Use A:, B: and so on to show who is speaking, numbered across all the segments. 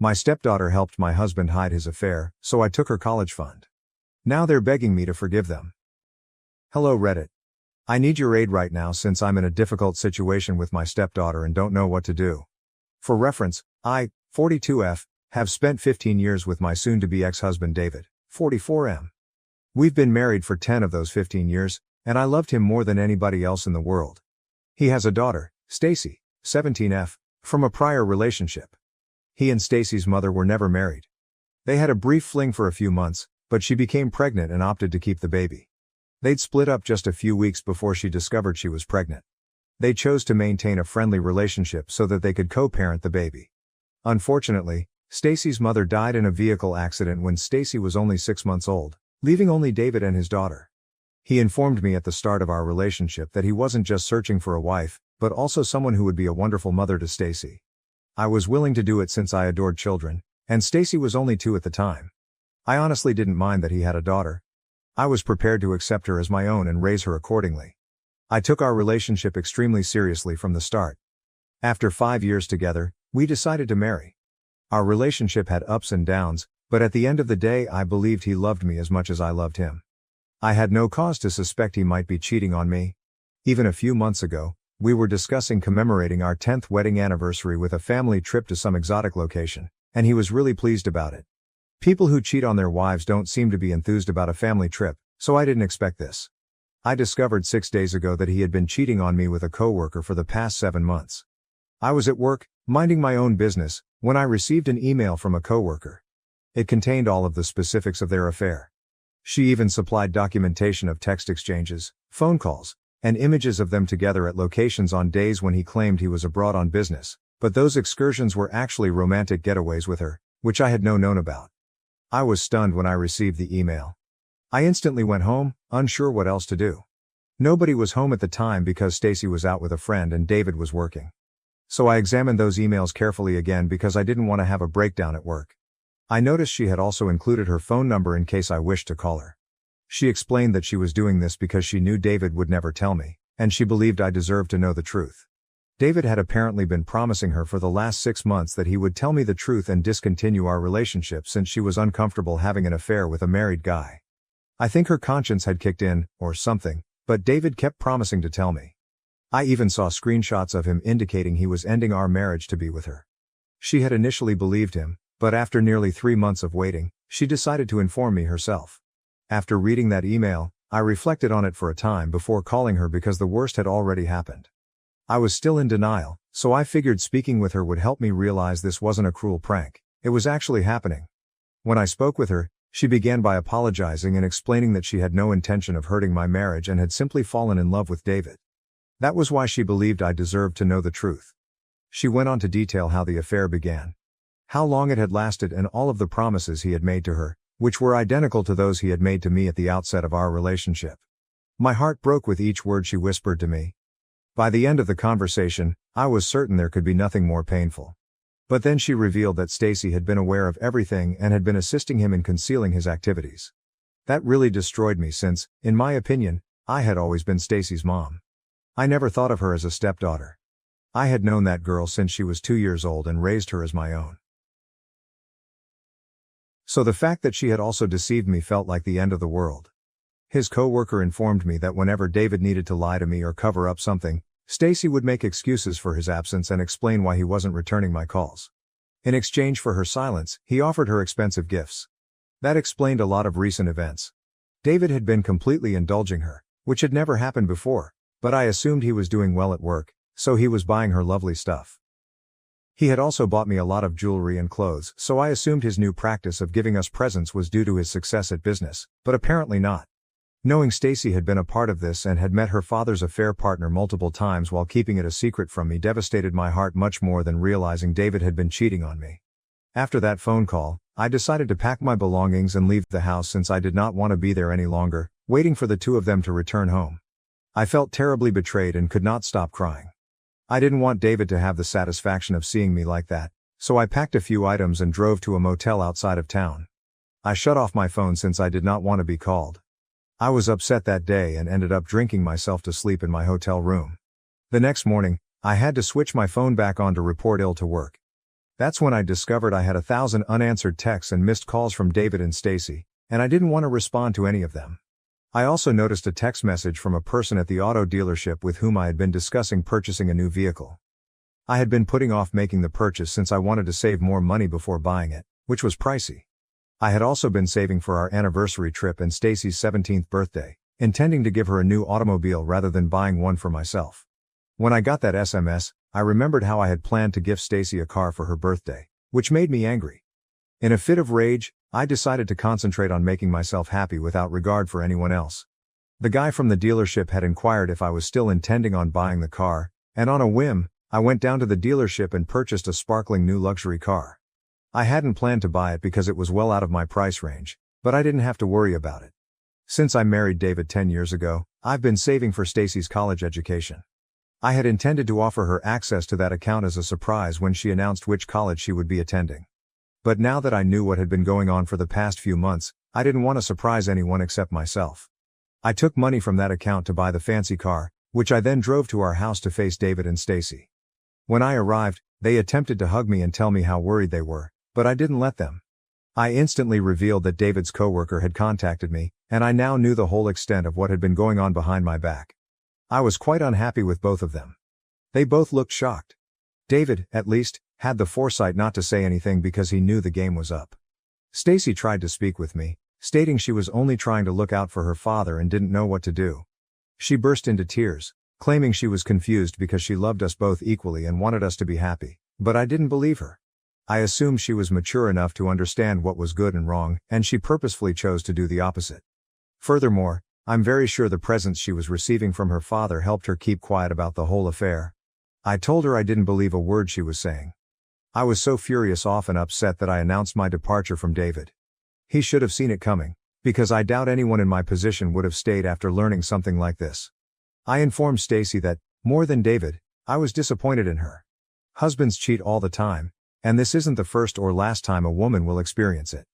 A: My stepdaughter helped my husband hide his affair, so I took her college fund. Now they're begging me to forgive them. Hello Reddit. I need your aid right now since I'm in a difficult situation with my stepdaughter and don't know what to do. For reference, I, 42F, have spent 15 years with my soon-to-be ex-husband David, 44M. We've been married for 10 of those 15 years, and I loved him more than anybody else in the world. He has a daughter, Stacy, 17F, from a prior relationship. He and Stacy's mother were never married. They had a brief fling for a few months, but she became pregnant and opted to keep the baby. They'd split up just a few weeks before she discovered she was pregnant. They chose to maintain a friendly relationship so that they could co-parent the baby. Unfortunately, Stacy's mother died in a vehicle accident when Stacy was only 6 months old, leaving only David and his daughter. He informed me at the start of our relationship that he wasn't just searching for a wife, but also someone who would be a wonderful mother to Stacy. I was willing to do it since I adored children, and Stacy was only 2 at the time. I honestly didn't mind that he had a daughter. I was prepared to accept her as my own and raise her accordingly. I took our relationship extremely seriously from the start. After 5 years together, we decided to marry. Our relationship had ups and downs, but at the end of the day I believed he loved me as much as I loved him. I had no cause to suspect he might be cheating on me. Even a few months ago, we were discussing commemorating our 10th wedding anniversary with a family trip to some exotic location, and he was really pleased about it. People who cheat on their wives don't seem to be enthused about a family trip, so I didn't expect this. I discovered 6 days ago that he had been cheating on me with a coworker for the past 7 months. I was at work, minding my own business, when I received an email from a coworker. It contained all of the specifics of their affair. She even supplied documentation of text exchanges, phone calls, and images of them together at locations on days when he claimed he was abroad on business, but those excursions were actually romantic getaways with her, which I had known about. I was stunned when I received the email. I instantly went home, unsure what else to do. Nobody was home at the time because Stacy was out with a friend and David was working. So I examined those emails carefully again because I didn't want to have a breakdown at work. I noticed she had also included her phone number in case I wished to call her. She explained that she was doing this because she knew David would never tell me, and she believed I deserved to know the truth. David had apparently been promising her for the last 6 months that he would tell me the truth and discontinue our relationship since she was uncomfortable having an affair with a married guy. I think her conscience had kicked in, or something, but David kept promising to tell me. I even saw screenshots of him indicating he was ending our marriage to be with her. She had initially believed him, but after nearly 3 months of waiting, she decided to inform me herself. After reading that email, I reflected on it for a time before calling her because the worst had already happened. I was still in denial, so I figured speaking with her would help me realize this wasn't a cruel prank, it was actually happening. When I spoke with her, she began by apologizing and explaining that she had no intention of hurting my marriage and had simply fallen in love with David. That was why she believed I deserved to know the truth. She went on to detail how the affair began, how long it had lasted, and all of the promises he had made to her, which were identical to those he had made to me at the outset of our relationship. My heart broke with each word she whispered to me. By the end of the conversation, I was certain there could be nothing more painful. But then she revealed that Stacy had been aware of everything and had been assisting him in concealing his activities. That really destroyed me since, in my opinion, I had always been Stacy's mom. I never thought of her as a stepdaughter. I had known that girl since she was 2 years old and raised her as my own. So the fact that she had also deceived me felt like the end of the world. His coworker informed me that whenever David needed to lie to me or cover up something, Stacy would make excuses for his absence and explain why he wasn't returning my calls. In exchange for her silence, he offered her expensive gifts. That explained a lot of recent events. David had been completely indulging her, which had never happened before, but I assumed he was doing well at work, so he was buying her lovely stuff. He had also bought me a lot of jewelry and clothes, so I assumed his new practice of giving us presents was due to his success at business, but apparently not. Knowing Stacy had been a part of this and had met her father's affair partner multiple times while keeping it a secret from me devastated my heart much more than realizing David had been cheating on me. After that phone call, I decided to pack my belongings and leave the house since I did not want to be there any longer, waiting for the two of them to return home. I felt terribly betrayed and could not stop crying. I didn't want David to have the satisfaction of seeing me like that, so I packed a few items and drove to a motel outside of town. I shut off my phone since I did not want to be called. I was upset that day and ended up drinking myself to sleep in my hotel room. The next morning, I had to switch my phone back on to report ill to work. That's when I discovered I had 1,000 unanswered texts and missed calls from David and Stacy, and I didn't want to respond to any of them. I also noticed a text message from a person at the auto dealership with whom I had been discussing purchasing a new vehicle. I had been putting off making the purchase since I wanted to save more money before buying it, which was pricey. I had also been saving for our anniversary trip and Stacy's 17th birthday, intending to give her a new automobile rather than buying one for myself. When I got that SMS, I remembered how I had planned to gift Stacy a car for her birthday, which made me angry. In a fit of rage, I decided to concentrate on making myself happy without regard for anyone else. The guy from the dealership had inquired if I was still intending on buying the car, and on a whim, I went down to the dealership and purchased a sparkling new luxury car. I hadn't planned to buy it because it was well out of my price range, but I didn't have to worry about it. Since I married David 10 years ago, I've been saving for Stacy's college education. I had intended to offer her access to that account as a surprise when she announced which college she would be attending. But now that I knew what had been going on for the past few months, I didn't want to surprise anyone except myself. I took money from that account to buy the fancy car, which I then drove to our house to face David and Stacy. When I arrived, they attempted to hug me and tell me how worried they were, but I didn't let them. I instantly revealed that David's coworker had contacted me, and I now knew the whole extent of what had been going on behind my back. I was quite unhappy with both of them. They both looked shocked. David, at least, had the foresight not to say anything because he knew the game was up. Stacy tried to speak with me, stating she was only trying to look out for her father and didn't know what to do. She burst into tears, claiming she was confused because she loved us both equally and wanted us to be happy, but I didn't believe her. I assumed she was mature enough to understand what was good and wrong, and she purposefully chose to do the opposite. Furthermore, I'm very sure the presents she was receiving from her father helped her keep quiet about the whole affair. I told her I didn't believe a word she was saying. I was so furious off and upset that I announced my departure from David. He should have seen it coming, because I doubt anyone in my position would have stayed after learning something like this. I informed Stacy that, more than David, I was disappointed in her. Husbands cheat all the time, and this isn't the first or last time a woman will experience it.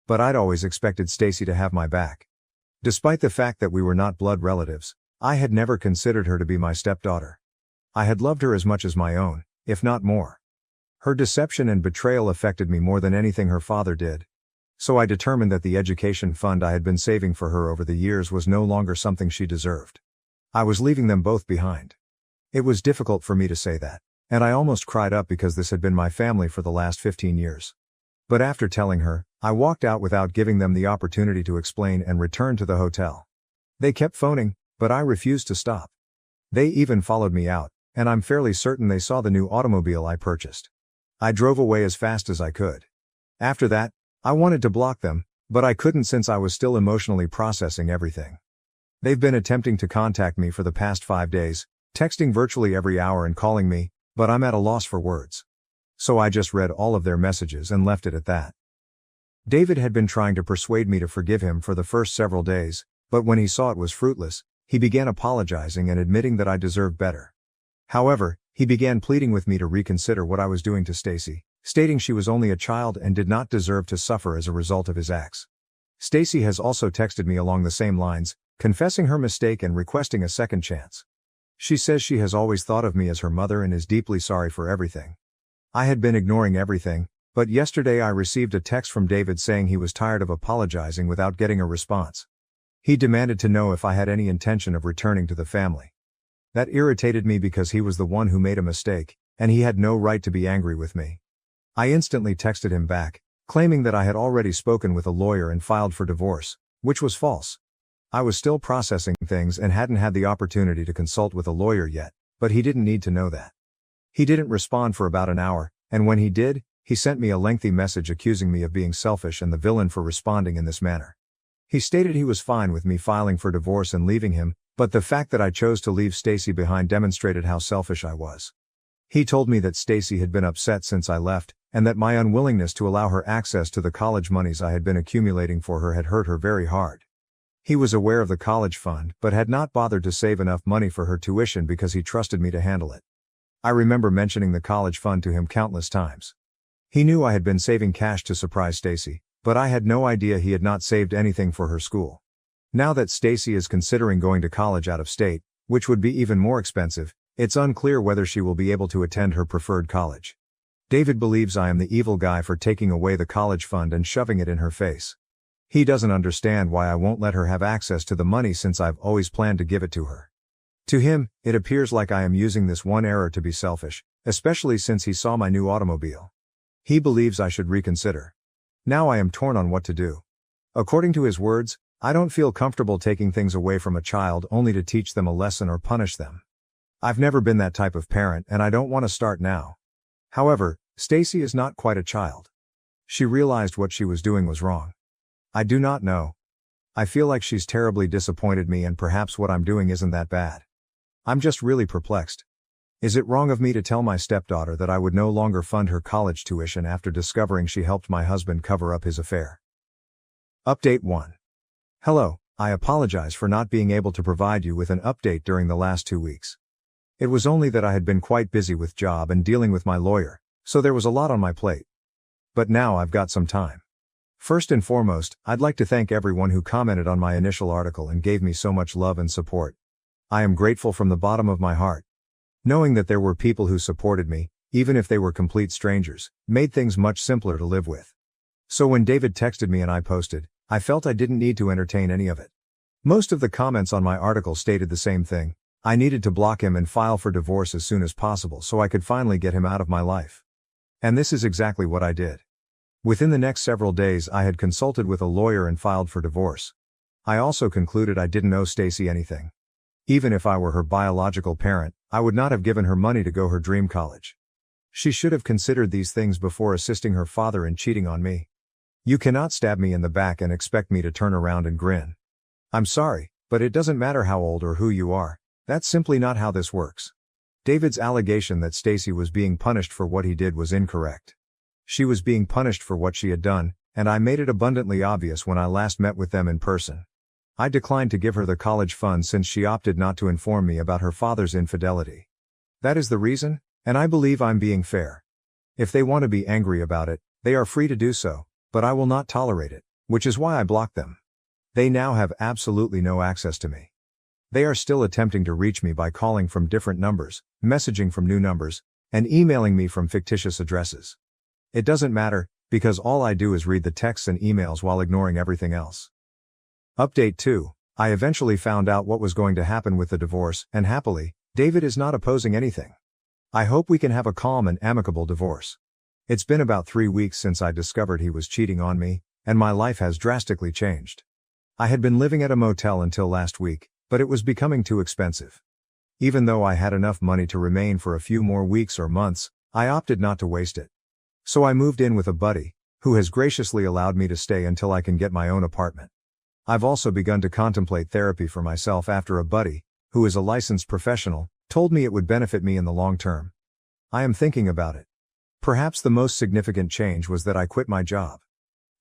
A: But I'd always expected Stacy to have my back. Despite the fact that we were not blood relatives, I had never considered her to be my stepdaughter. I had loved her as much as my own, if not more. Her deception and betrayal affected me more than anything her father did. So I determined that the education fund I had been saving for her over the years was no longer something she deserved. I was leaving them both behind. It was difficult for me to say that, and I almost cried up because this had been my family for the last 15 years. But after telling her, I walked out without giving them the opportunity to explain and returned to the hotel. They kept phoning, but I refused to stop. They even followed me out, and I'm fairly certain they saw the new automobile I purchased. I drove away as fast as I could. After that, I wanted to block them, but I couldn't since I was still emotionally processing everything. They've been attempting to contact me for the past 5 days, texting virtually every hour and calling me, but I'm at a loss for words. So I just read all of their messages and left it at that. David had been trying to persuade me to forgive him for the first several days, but when he saw it was fruitless, he began apologizing and admitting that I deserved better. However, he began pleading with me to reconsider what I was doing to Stacy, stating she was only a child and did not deserve to suffer as a result of his acts. Stacy has also texted me along the same lines, confessing her mistake and requesting a second chance. She says she has always thought of me as her mother and is deeply sorry for everything. I had been ignoring everything, but yesterday I received a text from David saying he was tired of apologizing without getting a response. He demanded to know if I had any intention of returning to the family. That irritated me because he was the one who made a mistake, and he had no right to be angry with me. I instantly texted him back, claiming that I had already spoken with a lawyer and filed for divorce, which was false. I was still processing things and hadn't had the opportunity to consult with a lawyer yet, but he didn't need to know that. He didn't respond for about an hour, and when he did, he sent me a lengthy message accusing me of being selfish and the villain for responding in this manner. He stated he was fine with me filing for divorce and leaving him, but the fact that I chose to leave Stacy behind demonstrated how selfish I was. He told me that Stacy had been upset since I left, and that my unwillingness to allow her access to the college monies I had been accumulating for her had hurt her very hard. He was aware of the college fund but had not bothered to save enough money for her tuition because he trusted me to handle it. I remember mentioning the college fund to him countless times. He knew I had been saving cash to surprise Stacy, but I had no idea he had not saved anything for her school. Now that Stacy is considering going to college out of state, which would be even more expensive, it's unclear whether she will be able to attend her preferred college. David believes I am the evil guy for taking away the college fund and shoving it in her face. He doesn't understand why I won't let her have access to the money since I've always planned to give it to her. To him, it appears like I am using this one error to be selfish, especially since he saw my new automobile. He believes I should reconsider. Now I am torn on what to do. According to his words, I don't feel comfortable taking things away from a child only to teach them a lesson or punish them. I've never been that type of parent and I don't want to start now. However, Stacy is not quite a child. She realized what she was doing was wrong. I do not know. I feel like she's terribly disappointed me and perhaps what I'm doing isn't that bad. I'm just really perplexed. Is it wrong of me to tell my stepdaughter that I would no longer fund her college tuition after discovering she helped my husband cover up his affair? Update 1. Hello, I apologize for not being able to provide you with an update during the last 2 weeks. It was only that I had been quite busy with job and dealing with my lawyer, so there was a lot on my plate. But now I've got some time. First and foremost, I'd like to thank everyone who commented on my initial article and gave me so much love and support. I am grateful from the bottom of my heart. Knowing that there were people who supported me, even if they were complete strangers, made things much simpler to live with. So when David texted me and I posted, I felt I didn't need to entertain any of it. Most of the comments on my article stated the same thing. I needed to block him and file for divorce as soon as possible so I could finally get him out of my life. And this is exactly what I did. Within the next several days I had consulted with a lawyer and filed for divorce. I also concluded I didn't owe Stacy anything. Even if I were her biological parent, I would not have given her money to go her dream college. She should have considered these things before assisting her father in cheating on me. You cannot stab me in the back and expect me to turn around and grin. I'm sorry, but it doesn't matter how old or who you are. That's simply not how this works. David's allegation that Stacy was being punished for what he did was incorrect. She was being punished for what she had done, and I made it abundantly obvious when I last met with them in person. I declined to give her the college fund since she opted not to inform me about her father's infidelity. That is the reason, and I believe I'm being fair. If they want to be angry about it, they are free to do so, but I will not tolerate it, which is why I blocked them. They now have absolutely no access to me. They are still attempting to reach me by calling from different numbers, messaging from new numbers, and emailing me from fictitious addresses. It doesn't matter, because all I do is read the texts and emails while ignoring everything else. Update 2. I eventually found out what was going to happen with the divorce, and happily, David is not opposing anything. I hope we can have a calm and amicable divorce. It's been about 3 weeks since I discovered he was cheating on me, and my life has drastically changed. I had been living at a motel until last week, but it was becoming too expensive. Even though I had enough money to remain for a few more weeks or months, I opted not to waste it. So I moved in with a buddy, who has graciously allowed me to stay until I can get my own apartment. I've also begun to contemplate therapy for myself after a buddy, who is a licensed professional, told me it would benefit me in the long term. I am thinking about it. Perhaps the most significant change was that I quit my job.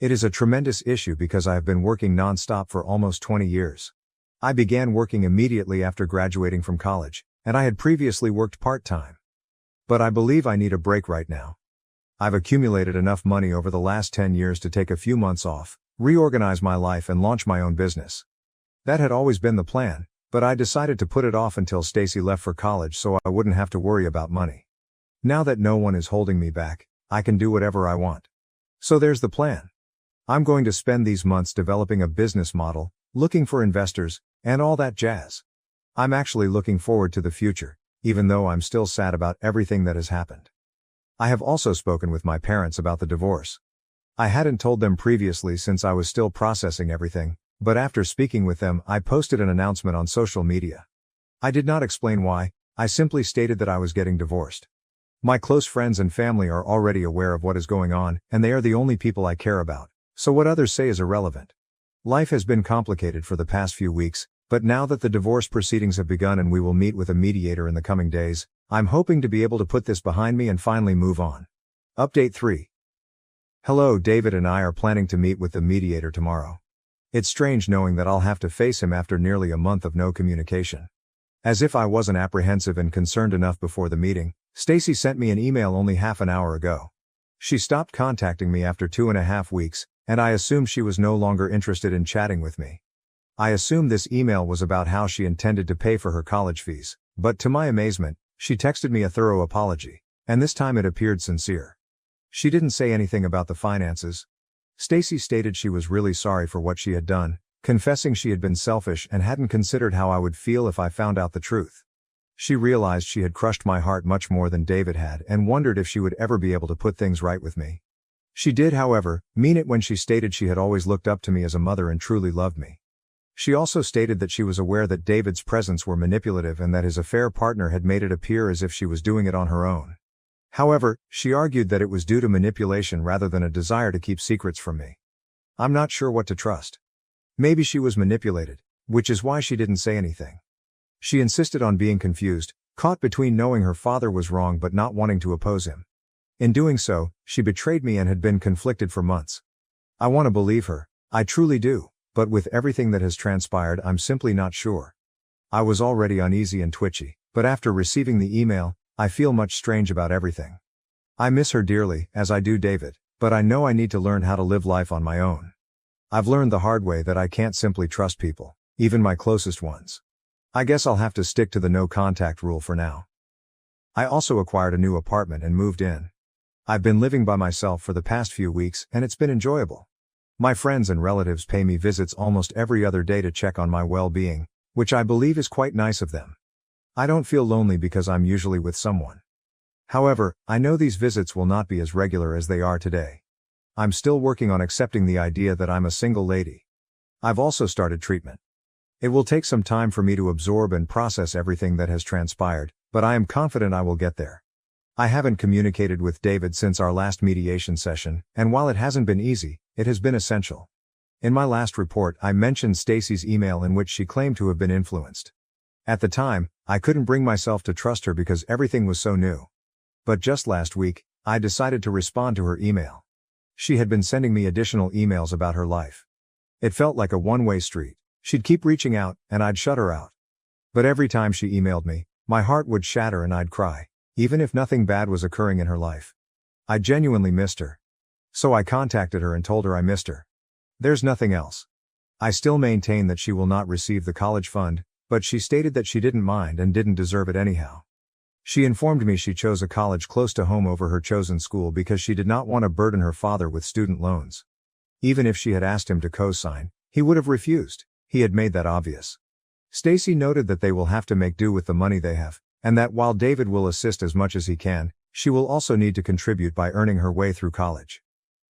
A: It is a tremendous issue because I have been working non-stop for almost 20 years. I began working immediately after graduating from college, and I had previously worked part-time. But I believe I need a break right now. I've accumulated enough money over the last 10 years to take a few months off, reorganize my life and launch my own business. That had always been the plan, but I decided to put it off until Stacy left for college so I wouldn't have to worry about money. Now that no one is holding me back, I can do whatever I want. So there's the plan. I'm going to spend these months developing a business model, looking for investors, and all that jazz. I'm actually looking forward to the future, even though I'm still sad about everything that has happened. I have also spoken with my parents about the divorce. I hadn't told them previously since I was still processing everything, but after speaking with them I posted an announcement on social media. I did not explain why, I simply stated that I was getting divorced. My close friends and family are already aware of what is going on, and they are the only people I care about, so what others say is irrelevant. Life has been complicated for the past few weeks, but now that the divorce proceedings have begun and we will meet with a mediator in the coming days, I'm hoping to be able to put this behind me and finally move on. Update 3. Hello, David and I are planning to meet with the mediator tomorrow. It's strange knowing that I'll have to face him after nearly a month of no communication. As if I wasn't apprehensive and concerned enough before the meeting, Stacy sent me an email only half an hour ago. She stopped contacting me after 2.5 weeks, and I assumed she was no longer interested in chatting with me. I assumed this email was about how she intended to pay for her college fees, but to my amazement, she texted me a thorough apology, and this time it appeared sincere. She didn't say anything about the finances. Stacy stated she was really sorry for what she had done, confessing she had been selfish and hadn't considered how I would feel if I found out the truth. She realized she had crushed my heart much more than David had and wondered if she would ever be able to put things right with me. She did, however, mean it when she stated she had always looked up to me as a mother and truly loved me. She also stated that she was aware that David's presents were manipulative and that his affair partner had made it appear as if she was doing it on her own. However, she argued that it was due to manipulation rather than a desire to keep secrets from me. I'm not sure what to trust. Maybe she was manipulated, which is why she didn't say anything. She insisted on being confused, caught between knowing her father was wrong but not wanting to oppose him. In doing so, she betrayed me and had been conflicted for months. I want to believe her, I truly do, but with everything that has transpired I'm simply not sure. I was already uneasy and twitchy, but after receiving the email, I feel much strange about everything. I miss her dearly, as I do David, but I know I need to learn how to live life on my own. I've learned the hard way that I can't simply trust people, even my closest ones. I guess I'll have to stick to the no contact rule for now. I also acquired a new apartment and moved in. I've been living by myself for the past few weeks and it's been enjoyable. My friends and relatives pay me visits almost every other day to check on my well-being, which I believe is quite nice of them. I don't feel lonely because I'm usually with someone. However, I know these visits will not be as regular as they are today. I'm still working on accepting the idea that I'm a single lady. I've also started treatment. It will take some time for me to absorb and process everything that has transpired, but I am confident I will get there. I haven't communicated with David since our last mediation session, and while it hasn't been easy, it has been essential. In my last report, I mentioned Stacy's email in which she claimed to have been influenced. At the time, I couldn't bring myself to trust her because everything was so new. But just last week, I decided to respond to her email. She had been sending me additional emails about her life. It felt like a one-way street. She'd keep reaching out, and I'd shut her out. But every time she emailed me, my heart would shatter and I'd cry, even if nothing bad was occurring in her life. I genuinely missed her. So I contacted her and told her I missed her. There's nothing else. I still maintain that she will not receive the college fund, but she stated that she didn't mind and didn't deserve it anyhow. She informed me she chose a college close to home over her chosen school because she did not want to burden her father with student loans. Even if she had asked him to co-sign, he would have refused. He had made that obvious. Stacy noted that they will have to make do with the money they have, and that while David will assist as much as he can, she will also need to contribute by earning her way through college.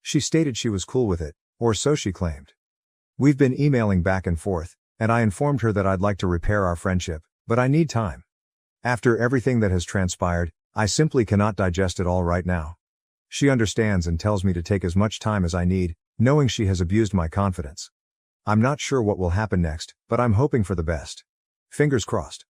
A: She stated she was cool with it, or so she claimed. We've been emailing back and forth, and I informed her that I'd like to repair our friendship, but I need time. After everything that has transpired, I simply cannot digest it all right now. She understands and tells me to take as much time as I need, knowing she has abused my confidence. I'm not sure what will happen next, but I'm hoping for the best. Fingers crossed.